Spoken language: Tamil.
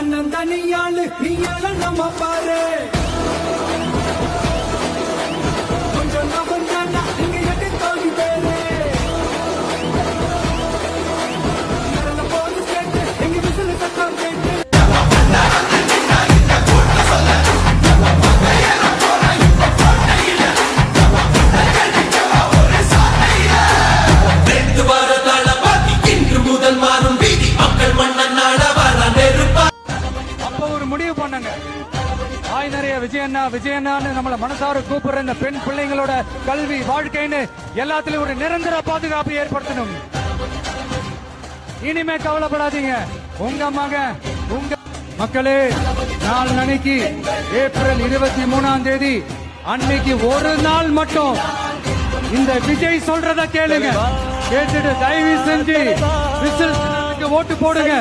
அண்ணன் தனியாளு நீ எல்லாம் நம்ம பாரு கொஞ்சம் நவந்தானா நீங்க எட்டு தோல்வி பேரு போலீஸ் கேட்டு எங்க விசில் சத்தம் கேட்டு விஜயண்ணான்னு நம்மள மனசார கூப்பிடுற இந்த பெண் பிள்ளைங்களோட கல்வி வாழ்க்கைன்னு எல்லாத்திலும் ஒரு நிரந்தர பாதுகாப்பு ஏற்படுத்தணும். இனிமே கவலைப்படாதீங்க, உங்க மகன் உங்க மக்களே. நாளைக்கு ஏப்ரல் 23 அன்னைக்கு ஒரு நாள் மட்டும் இந்த விஜய் சொல்றத கேளுங்க. கேட்டுட்டு தயவு செஞ்சு ஓட்டு போடுங்க.